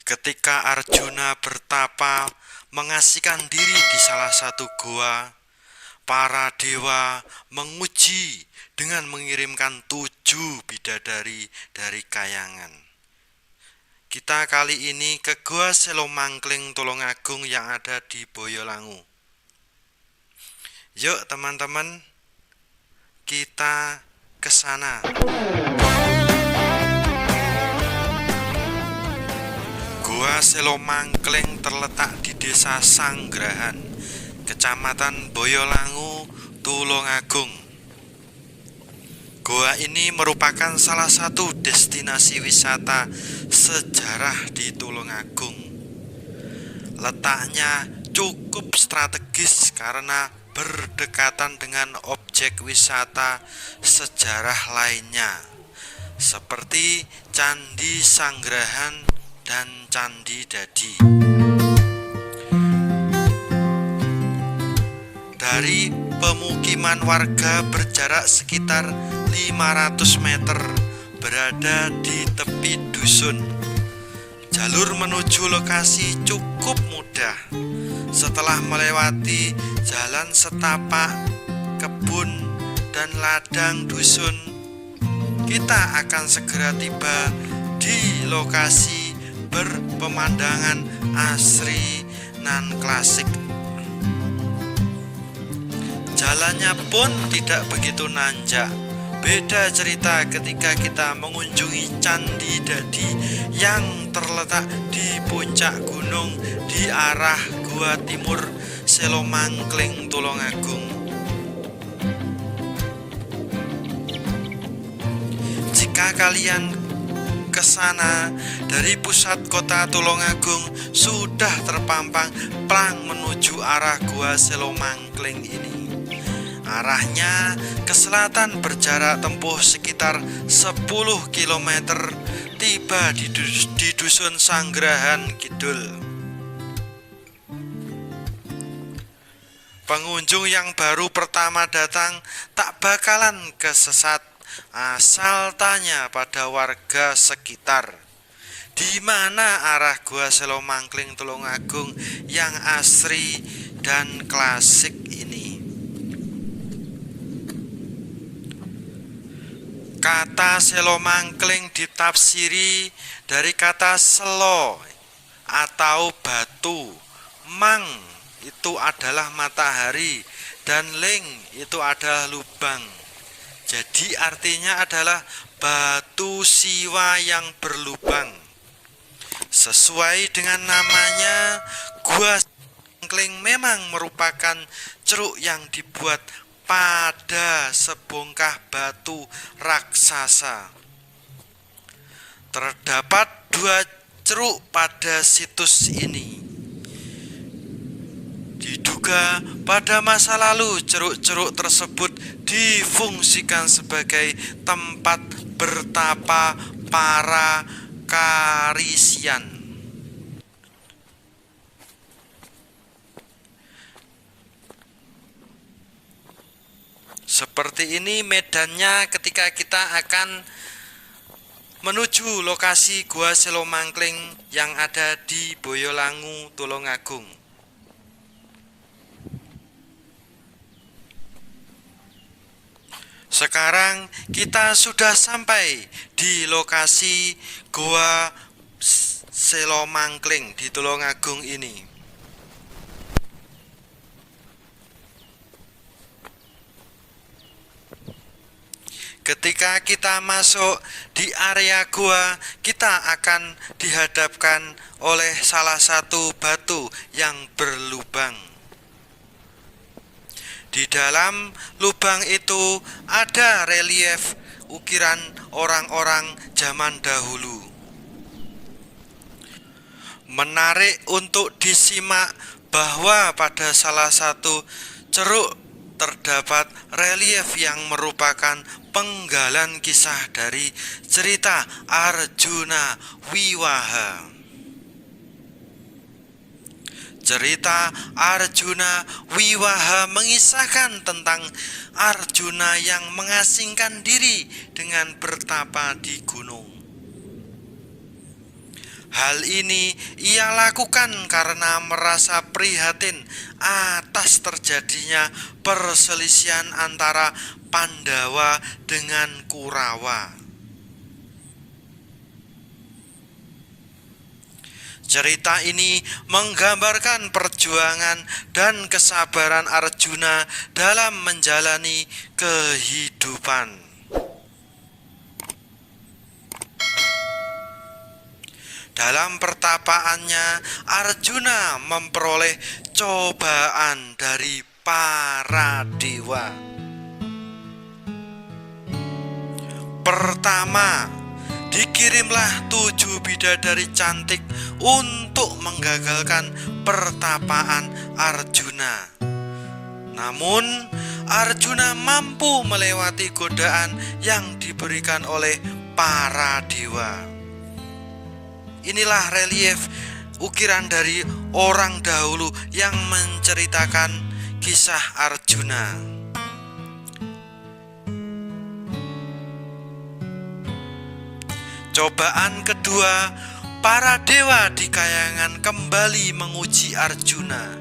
Ketika Arjuna bertapa mengasihkan diri di salah satu goa, para dewa menguji dengan mengirimkan 7 bidadari dari kayangan. Kita kali ini ke Goa Selomangkling Tulungagung yang ada di Boyolangu. Yuk teman-teman, kita ke sana. Goa Selomangkling terletak di Desa Sanggrahan, Kecamatan Boyolangu, Tulungagung. Goa ini merupakan salah satu destinasi wisata sejarah di Tulungagung. Letaknya cukup strategis karena berdekatan dengan objek wisata sejarah lainnya, seperti Candi Sanggrahan dan Candi Dadi. Dari pemukiman warga berjarak sekitar 500 meter berada di tepi dusun. Jalur menuju lokasi cukup mudah. Setelah melewati jalan setapak, kebun, dan ladang dusun, kita akan segera tiba di lokasi berpemandangan asri nan klasik. Jalannya pun tidak begitu nanjak. Beda cerita ketika kita mengunjungi Candi Dadi yang terletak di puncak gunung di arah Gua Timur Selomangkling Tulungagung. Jika kalian ke sana dari pusat kota Tulungagung, sudah terpampang plang menuju arah Gua Selomangkling ini. Arahnya ke selatan berjarak tempuh sekitar 10 km, tiba di dusun Sanggrahan Kidul. Pengunjung yang baru pertama datang tak bakalan kesesat asal tanya pada warga sekitar, di mana arah Goa Selomangkling Tulungagung yang asri dan klasik ini. Kata Selomangkling ditafsiri dari kata selo atau batu, mang itu adalah matahari, dan ling itu adalah lubang. Jadi artinya adalah batu siwa yang berlubang. Sesuai dengan namanya, Gua Selomangkling memang merupakan ceruk yang dibuat pada sebongkah batu raksasa. Terdapat 2 ceruk pada situs ini. Diduga pada masa lalu ceruk-ceruk tersebut difungsikan sebagai tempat bertapa para Karisian. Seperti ini medannya ketika kita akan menuju lokasi Goa Selomangkling yang ada di Boyolangu, Tulungagung. Sekarang kita sudah sampai di lokasi Goa Selomangkling di Tulungagung ini. Ketika kita masuk di area gua, kita akan dihadapkan oleh salah satu batu yang berlubang. Di dalam lubang itu ada relief ukiran orang-orang zaman dahulu. Menarik untuk disimak bahwa pada salah satu ceruk terdapat relief yang merupakan penggalan kisah dari cerita Arjuna Wiwaha. Cerita Arjuna Wiwaha mengisahkan tentang Arjuna yang mengasingkan diri dengan bertapa di gunung. Hal ini ia lakukan karena merasa prihatin atas terjadinya perselisihan antara Pandawa dengan Kurawa. Cerita ini menggambarkan perjuangan dan kesabaran Arjuna dalam menjalani kehidupan. Dalam pertapaannya, Arjuna memperoleh cobaan dari para dewa. Pertama, dikirimlah 7 bidadari cantik untuk menggagalkan pertapaan Arjuna. Namun, Arjuna mampu melewati godaan yang diberikan oleh para dewa. Inilah relief ukiran dari orang dahulu yang menceritakan kisah Arjuna. Cobaan kedua, para dewa di Kayangan kembali menguji Arjuna.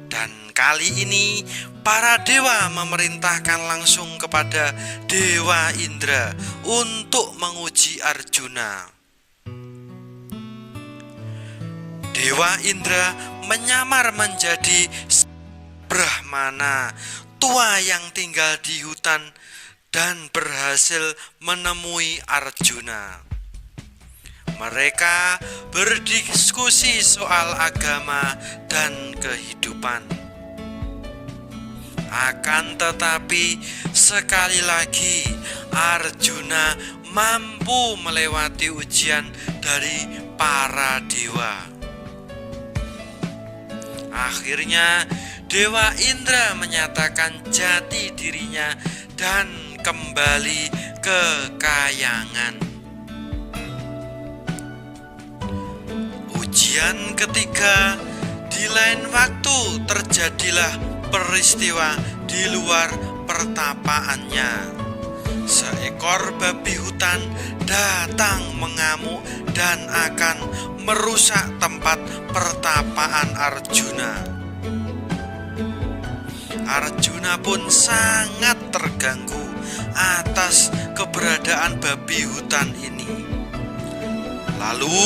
Dan kali ini para dewa memerintahkan langsung kepada Dewa Indra untuk menguji Arjuna. Dewa Indra menyamar menjadi Brahmana tua yang tinggal di hutan dan berhasil menemui Arjuna. Mereka berdiskusi soal agama dan kehidupan. Akan tetapi sekali lagi Arjuna mampu melewati ujian dari para dewa. Akhirnya Dewa Indra menyatakan jati dirinya dan kembali ke Kayangan. Ujian ketiga, di lain waktu terjadilah peristiwa di luar pertapaannya. Seekor babi hutan datang mengamuk dan akan merusak tempat pertapaan Arjuna. Arjuna pun sangat terganggu atas keberadaan babi hutan ini. Lalu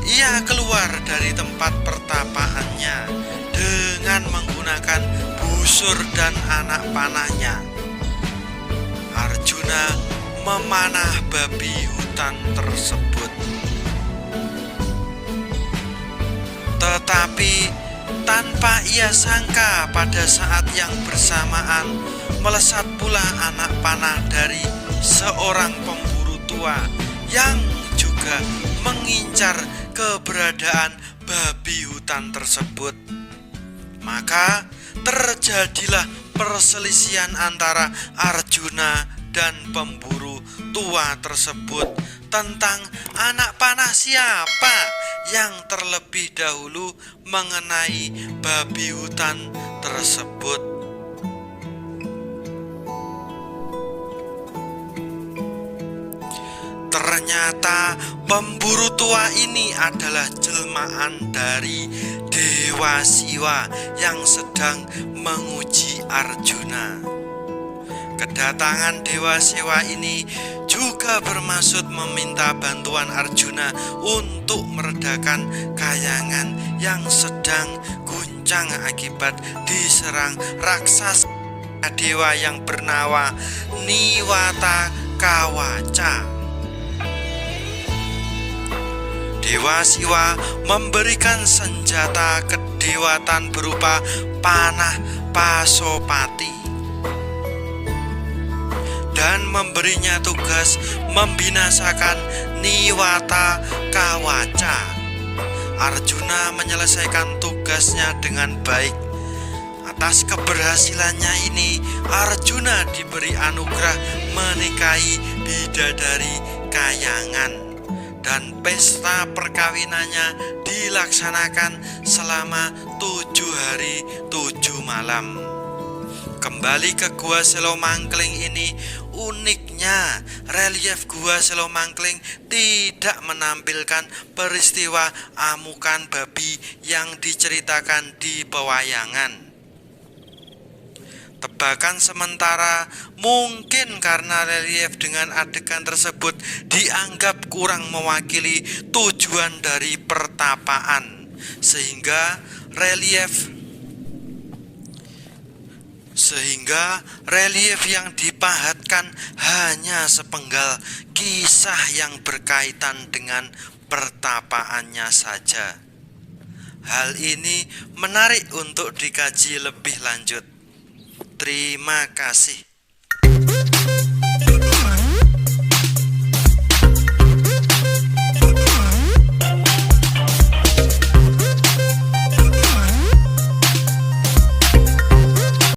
ia keluar dari tempat pertapaannya dengan menggunakan busur dan anak panahnya. Arjuna memanah babi hutan tersebut. Tetapi tanpa ia sangka pada saat yang bersamaan melesat pula anak panah dari seorang pemburu tua yang juga mengincar keberadaan babi hutan tersebut. Maka terjadilah perselisihan antara Arjuna dan pemburu tua tersebut tentang anak panah siapa yang terlebih dahulu mengenai babi hutan tersebut. Ternyata pemburu tua ini adalah jelmaan dari Dewa Siwa yang sedang menguji Arjuna. Kedatangan Dewa Siwa ini juga bermaksud meminta bantuan Arjuna untuk meredakan Kayangan yang sedang guncang akibat diserang raksasa dewa yang bernama Niwata Kawaca. Dewa Siwa memberikan senjata kedewatan berupa panah Pasopati dan memberinya tugas membinasakan Niwata Kawaca. Arjuna menyelesaikan tugasnya dengan baik. Atas keberhasilannya ini, Arjuna diberi anugerah menikahi bidadari Kayangan. Dan pesta perkawinannya dilaksanakan selama 7 hari 7 malam. Kembali ke Gua Selomangkling ini, uniknya relief Gua Selomangkling tidak menampilkan peristiwa amukan babi yang diceritakan di pewayangan. Tebakan sementara, mungkin karena relief dengan adegan tersebut dianggap kurang mewakili tujuan dari pertapaan, sehingga relief yang dipahatkan hanya sepenggal kisah yang berkaitan dengan pertapaannya saja. Hal ini menarik untuk dikaji lebih lanjut. Terima kasih.